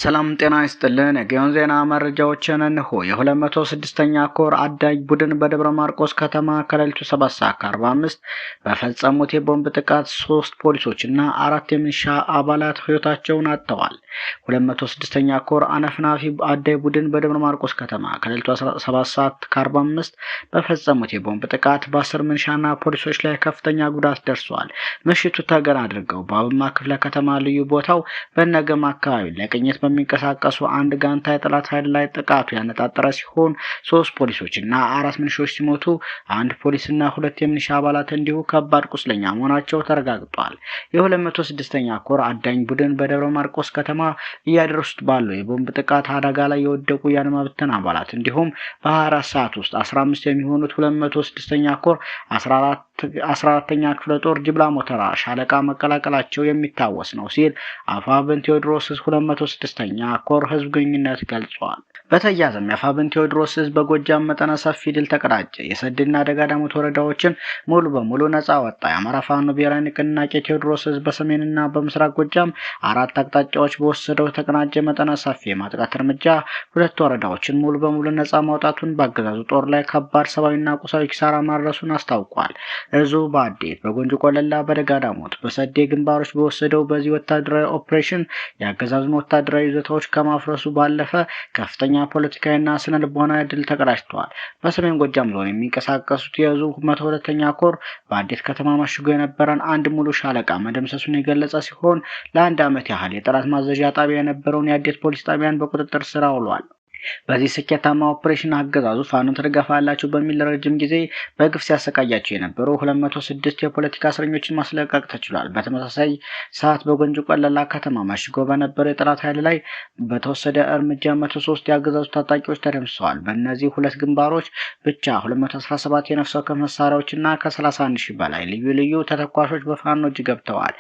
ሰላም ጤና ይስጥልን። የጊዮን ዜና መረጃዎችን እንሆ። የ206ኛ ኮር አዳኝ ቡድን በደብረ ማርቆስ ከተማ ከሌሊቱ 7:45 በፈጸሙት የቦምብ ጥቃት 3 ፖሊሶችና 4 የሚሊሻ አባላት ሕይወታቸውን አጥተዋል። 206ኛ ኮር አነፍናፊ አዳኝ ቡድን በደብረ ማርቆስ ከተማ ከሌሊቱ 7:45 በፈጸሙት የቦምብ ጥቃት በ10 ሚሊሻና ፖሊሶች ላይ ከፍተኛ ጉዳት ደርሷል። ምሽቱ ተገን አድርገው በአብማ ክፍለ ከተማ ልዩ ቦታው በነገማ አካባቢ ለቅኝት በሚንቀሳቀሱ አንድ ጋንታ የጠላት ኃይል ላይ ጥቃቱ ያነጣጠረ ሲሆን 3 ፖሊሶችና 4 ሚሊሻዎች ሲሞቱ አንድ ፖሊስና 2 የሚሊሻ አባላት እንዲሁ ከባድ ቁስለኛ መሆናቸው ተረጋግጧል። የ206ኛ ኮር አዳኝ ቡድን በደብረ ማርቆስ ከተማ እያደረሱት ባለው የቦምብ ጥቃት አደጋ ላይ የወደቁ የአድማ ብተና አባላት እንዲሁም በ24 ሰዓት ውስጥ 15 የሚሆኑት 206ኛ ኮር 14ኛ ክፍለ ጦር ጅብላ ሞተራ ሻለቃ መቀላቀላቸው የሚታወስ ነው ሲል አፋብን ቴዎድሮስ 206ኛ ኮር ህዝብ ግንኙነት ገልጿል። በተያያዘም የአፋብን ቴዎድሮስ በጎጃም መጠነ ሰፊ ድል ተቀዳጀ። የሰድና ደጋዳሞት ወረዳዎችን ሙሉ በሙሉ ነፃ ወጣ። የአማራ ፋኖ ብሔራዊ ንቅናቄ ቴዎድሮስ በሰሜንና በምስራቅ ጎጃም 4 አቅጣጫዎች በወሰደው ተቀናጀ መጠነ ሰፊ የማጥቃት እርምጃ 2 ወረዳዎችን ሙሉ በሙሉ ነፃ ማውጣቱን በአገዛዙ ጦር ላይ ከባድ ሰብአዊና ቁሳዊ ኪሳራ ማድረሱን አስታውቋል። እዙ በአዴት በጎንጅ ቆለላ በደጋዳሞት በሰዴ ግንባሮች በወሰደው በዚህ ወታደራዊ ኦፕሬሽን የአገዛዙን ወታደራዊ ይዞታዎች ከማፍረሱ ባለፈ ከፍተኛ ፖለቲካዊና ስነ ልቦናዊ ድል ተቀዳጅተዋል። በሰሜን ጎጃም ዞን የሚንቀሳቀሱት የእዙ 102ኛ ኮር በአዴት ከተማ መሽጎ የነበረን አንድ ሙሉ ሻለቃ መደምሰሱን የገለጸ ሲሆን ለ1 ዓመት ያህል የጠላት ማዘዣ ጣቢያ የነበረውን የአዴት ፖሊስ ጣቢያን በቁጥጥር ስር አውሏል። በዚህ ስኬታማ ኦፕሬሽን አገዛዙ ፋኖን ትደግፋላችሁ በሚል ረጅም ጊዜ በግፍ ሲያሰቃያቸው የነበሩ 206 የፖለቲካ እስረኞችን ማስለቀቅ ተችሏል። በተመሳሳይ ሰዓት በጎንጅ ቆለላ ከተማ መሽጎ በነበረው የጠላት ኃይል ላይ በተወሰደ እርምጃ 103 የአገዛዙ ታጣቂዎች ተደምስሰዋል። በእነዚህ 2 ግንባሮች ብቻ 217 የነፍስ ወከፍ መሳሪያዎችና ከ31 ሺህ በላይ ልዩ ልዩ ተተኳሾች በፋኖ እጅ ገብተዋል።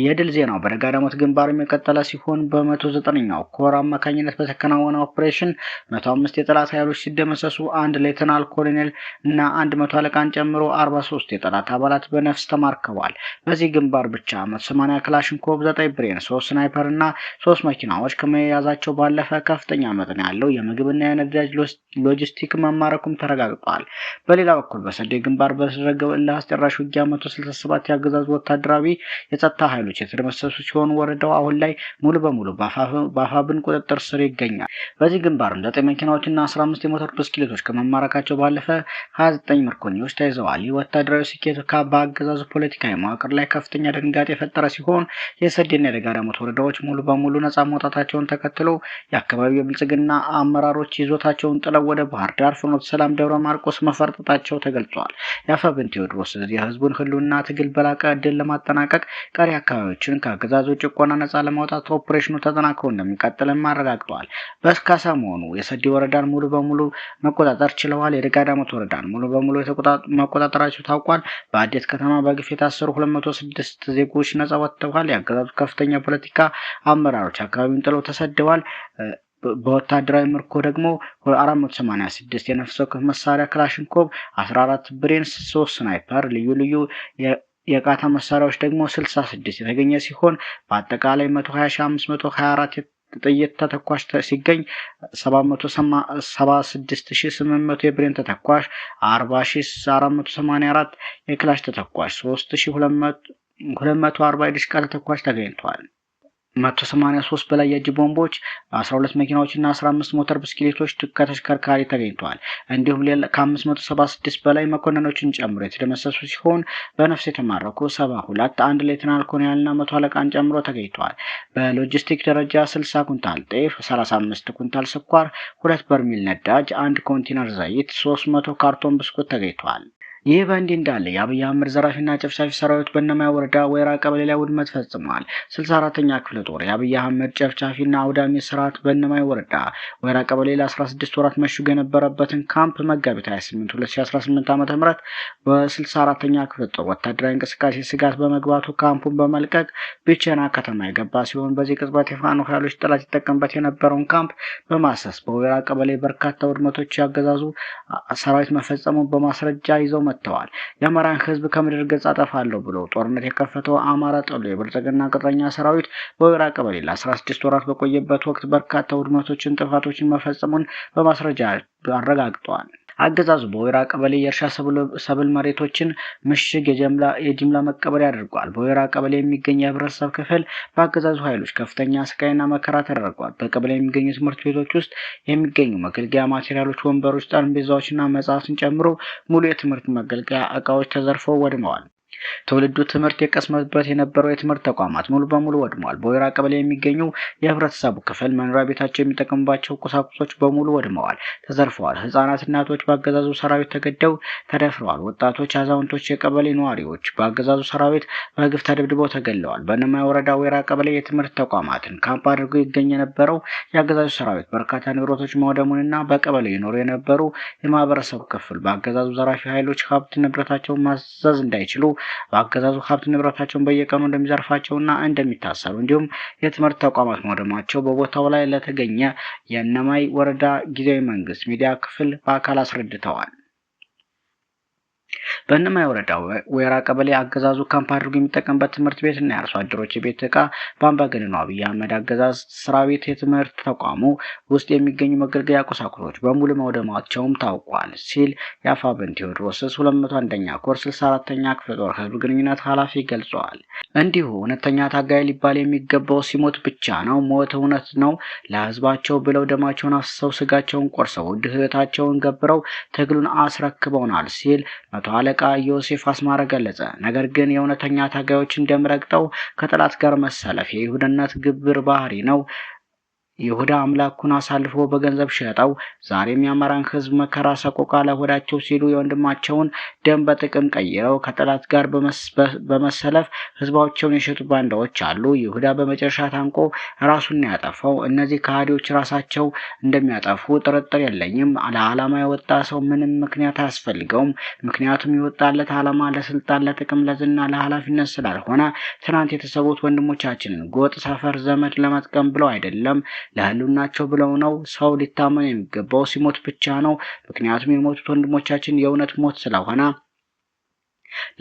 የድል ዜናው በደጋዳሞት ግንባር የቀጠለ ሲሆን በ109ኛው ኮር አማካኝነት በተከናወነ ኦፕሬሽን 105 የጠላት ኃይሎች ሲደመሰሱ አንድ ሌተናል ኮሎኔል እና 100 አለቃን ጨምሮ 43 የጠላት አባላት በነፍስ ተማርከዋል። በዚህ ግንባር ብቻ 180 ክላሽንኮቭ፣ 9 ብሬን፣ 3 ስናይፐር እና 3 መኪናዎች ከመያዛቸው ባለፈ ከፍተኛ መጠን ያለው የምግብና የነዳጅ ሎጂስቲክ መማረኩም ተረጋግጧል። በሌላ በኩል በሰዴ ግንባር በተደረገው እልህ አስጨራሽ ውጊያ 167 የአገዛዙ ወታደራዊ የጸጥታ ኃይሎች የተደመሰሱ ሲሆን ወረዳው አሁን ላይ ሙሉ በሙሉ በአፋብን ቁጥጥር ስር ይገኛል። በዚህ ግንባር 9 መኪናዎችና 15 የሞተር ብስክሌቶች ከመማረካቸው ባለፈ 29 ምርኮኞች ተይዘዋል። ይህ ወታደራዊ ስኬት በአገዛዙ ፖለቲካዊ መዋቅር ላይ ከፍተኛ ድንጋጤ የፈጠረ ሲሆን የሰዴና የደጋዳሞት ወረዳዎች ሙሉ በሙሉ ነፃ መውጣታቸውን ተከትሎ የአካባቢው የብልጽግና አመራሮች ይዞታቸውን ጥለው ወደ ባህር ዳር፣ ፍኖተ ሰላም፣ ደብረ ማርቆስ መፈርጠጣቸው ተገልጿል። የአፋብን ቴዎድሮስ የህዝቡን ህልውና ትግል በላቀ ድል ለማጠናቀቅ ቀሪ አካባቢዎችን ከአገዛዙ ጭቆና ነፃ ለማውጣት ኦፕሬሽኑ ተጠናክሮ እንደሚቀጥልም አረጋግጧል። በስካሳ መሆኑ የሰዴ ወረዳን ሙሉ በሙሉ መቆጣጠር ችለዋል። የደጋዳሞት ወረዳን ሙሉ በሙሉ መቆጣጠራቸው ታውቋል። በአዴት ከተማ በግፍ የታሰሩ 206 ዜጎች ነፃ ወጥተዋል። የአገዛዙ ከፍተኛ ፖለቲካ አመራሮች አካባቢውን ጥለው ተሰደዋል። በወታደራዊ ምርኮ ደግሞ 486 የነፍስ ወከፍ መሳሪያ ክላሽንኮቭ፣ 14 ብሬን፣ 3 ስናይፐር ልዩ ልዩ የቃታ መሳሪያዎች ደግሞ 66 የተገኘ ሲሆን በአጠቃላይ 120524 ጥይት ተተኳሽ ሲገኝ 776800 የብሬን ተተኳሽ፣ 40484 የክላሽ ተተኳሽ፣ 3240 የዲሽቃ ተተኳሽ ተገኝቷል። 183 በላይ የእጅ ቦምቦች፣ 12 መኪናዎችና 15 ሞተር ብስክሌቶች ከተሽከርካሪ ተገኝተዋል። እንዲሁም ከ576 በላይ መኮንኖችን ጨምሮ የተደመሰሱ ሲሆን በነፍስ የተማረኩ 72 አንድ ሌተናል ኮሎኔልና 100 አለቃን ጨምሮ ተገኝተዋል። በሎጂስቲክ ደረጃ 60 ኩንታል ጤፍ፣ 35 ኩንታል ስኳር፣ 2 በርሜል ነዳጅ፣ 1 ኮንቴነር ዘይት፣ 300 ካርቶን ብስኩት ተገኝተዋል። ይህ በእንዲህ እንዳለ የአብይ አህመድ ዘራፊና ጨፍጫፊ ሰራዊት በእነማይ ወረዳ ወይራ ቀበሌ ላይ ውድመት ፈጽመዋል። 64ኛ ክፍለ ጦር የአብይ አህመድ ጨፍጫፊና አውዳሚ ስርዓት በእነማይ ወረዳ ወይራ ቀበሌ ለ16 ወራት መሽጎ የነበረበትን ካምፕ መጋቢት 28 2018 ዓ.ም በ64ኛ ክፍለ ጦር ወታደራዊ እንቅስቃሴ ስጋት በመግባቱ ካምፑን በመልቀቅ ቢቸና ከተማ የገባ ሲሆን በዚህ ቅጽበት የፋኖ ኃይሎች ጠላት ይጠቀምበት የነበረውን ካምፕ በማሰስ በወይራ ቀበሌ በርካታ ውድመቶች ያገዛዙ ሰራዊት መፈጸሙን በማስረጃ ይዘው መጥተዋል። የአማራን ህዝብ ከምድር ገጽ አጠፋለሁ ብሎ ጦርነት የከፈተው አማራ ጠሉ የብልጽግና ቅጥረኛ ሰራዊት በወይራ ቀበሌ ለ16 ወራት በቆየበት ወቅት በርካታ ውድመቶችን፣ ጥፋቶችን መፈጸሙን በማስረጃ አረጋግጧል። አገዛዙ በወይራ ቀበሌ የእርሻ ሰብል መሬቶችን ምሽግ የጅምላ መቀበሪያ አድርጓል። በወይራ ቀበሌ የሚገኝ የህብረተሰብ ክፍል በአገዛዙ ኃይሎች ከፍተኛ ስቃይና መከራ ተደርጓል። በቀበሌ የሚገኙ ትምህርት ቤቶች ውስጥ የሚገኙ መገልገያ ማቴሪያሎች፣ ወንበሮች፣ ጠረጴዛዎችና መጽሐፍትን ጨምሮ ሙሉ የትምህርት መገልገያ እቃዎች ተዘርፈው ወድመዋል። ትውልዱ ትምህርት የቀስመበት የነበረው የትምህርት ተቋማት ሙሉ በሙሉ ወድመዋል። በወይራ ቀበሌ የሚገኙ የህብረተሰቡ ክፍል መኖሪያ ቤታቸው የሚጠቀሙባቸው ቁሳቁሶች በሙሉ ወድመዋል፣ ተዘርፈዋል። ህጻናት፣ እናቶች በአገዛዙ ሰራዊት ተገደው ተደፍረዋል። ወጣቶች፣ አዛውንቶች፣ የቀበሌ ነዋሪዎች በአገዛዙ ሰራዊት በግፍ ተደብድበው ተገለዋል። በእነማይ ወረዳ ወይራ ቀበሌ የትምህርት ተቋማትን ካምፕ አድርጎ ይገኝ የነበረው የአገዛዙ ሰራዊት በርካታ ንብረቶች መውደሙንና በቀበሌው ይኖሩ የነበሩ የማህበረሰቡ ክፍል በአገዛዙ ዘራፊ ኃይሎች ሀብት ንብረታቸውን ማዘዝ እንዳይችሉ በአገዛዙ ሀብት ንብረታቸውን በየቀኑ እንደሚዘርፋቸውና እንደሚታሰሩ እንዲሁም የትምህርት ተቋማት መውደማቸው በቦታው ላይ ለተገኘ የእነማይ ወረዳ ጊዜያዊ መንግስት ሚዲያ ክፍል በአካል አስረድተዋል። በእነማይ ወረዳ ወይራ ቀበሌ አገዛዙ ካምፕ አድርጎ የሚጠቀምበት ትምህርት ቤትና የአርሶ አደሮች የቤት ዕቃ በአምባገነኑ አብይ አህመድ አገዛዝ ሰራዊት የትምህርት ተቋሙ ውስጥ የሚገኙ መገልገያ ቁሳቁሶች በሙሉ መውደማቸውም ታውቋል ሲል የአፋብኃኝ ቴዎድሮስ 201ኛ ኮር 64ኛ ክፍለ ጦር ህዝብ ግንኙነት ኃላፊ ገልጸዋል። እንዲሁ እውነተኛ ታጋይ ሊባል የሚገባው ሲሞት ብቻ ነው። ሞት እውነት ነው። ለህዝባቸው ብለው ደማቸውን አፍስሰው ስጋቸውን ቆርሰው ውድ ህይወታቸውን ገብረው ትግሉን አስረክበውናል ሲል መቶ አለቃ ዮሴፍ አስማረ ገለጸ። ነገር ግን የእውነተኛ ታጋዮችን ደም ረግጠው ከጠላት ጋር መሰለፍ የይሁዳነት ግብር ባህሪ ነው። ይሁዳ አምላኩን አሳልፎ በገንዘብ ሸጠው ዛሬም የአማራን ህዝብ መከራ ሰቆቃ ለሆዳቸው ሲሉ የወንድማቸውን ደም በጥቅም ቀይረው ከጠላት ጋር በመሰለፍ ህዝባቸውን የሸጡ ባንዳዎች አሉ። ይሁዳ በመጨረሻ ታንቆ ራሱን ያጠፋው። እነዚህ ከሃዲዎች ራሳቸው እንደሚያጠፉ ጥርጥር የለኝም። ለዓላማ የወጣ ሰው ምንም ምክንያት አያስፈልገውም። ምክንያቱም የወጣለት ዓላማ ለስልጣን፣ ለጥቅም፣ ለዝና፣ ለኃላፊነት ስላልሆነ ትናንት የተሰዉት ወንድሞቻችንን ጎጥ፣ ሰፈር፣ ዘመድ ለመጥቀም ብለው አይደለም ለህልውናቸው ብለው ነው። ሰው ሊታመን የሚገባው ሲሞት ብቻ ነው። ምክንያቱም የሞቱት ወንድሞቻችን የእውነት ሞት ስለሆነ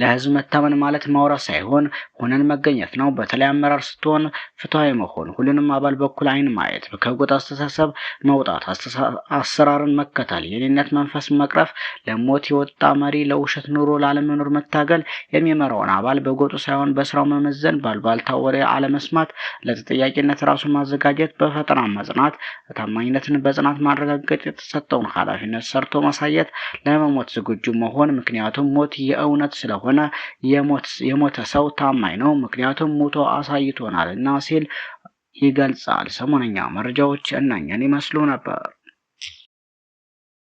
ለህዝብ መታመን ማለት ማውራት ሳይሆን ሆነን መገኘት ነው። በተለይ አመራር ስትሆን ፍትሃዊ መሆን፣ ሁሉንም አባል በኩል አይን ማየት፣ ከጎጥ አስተሳሰብ መውጣት፣ አሰራርን መከተል፣ የኔነት መንፈስ መቅረፍ፣ ለሞት የወጣ መሪ ለውሸት ኑሮ ላለመኖር መታገል፣ የሚመራውን አባል በጎጡ ሳይሆን በስራው መመዘን፣ ባልባልታ ወሬ አለመስማት፣ ለተጠያቂነት ራሱን ማዘጋጀት፣ በፈተና መጽናት፣ ታማኝነትን በጽናት ማረጋገጥ፣ የተሰጠውን ኃላፊነት ሰርቶ ማሳየት፣ ለመሞት ዝግጁ መሆን። ምክንያቱም ሞት የእውነት ስለሆነ የሞተ ሰው ታማኝ ነው። ምክንያቱም ሞቶ አሳይቶናልና ሲል ይገልጻል። ሰሞነኛ መረጃዎች እነኝን ይመስሉ ነበር።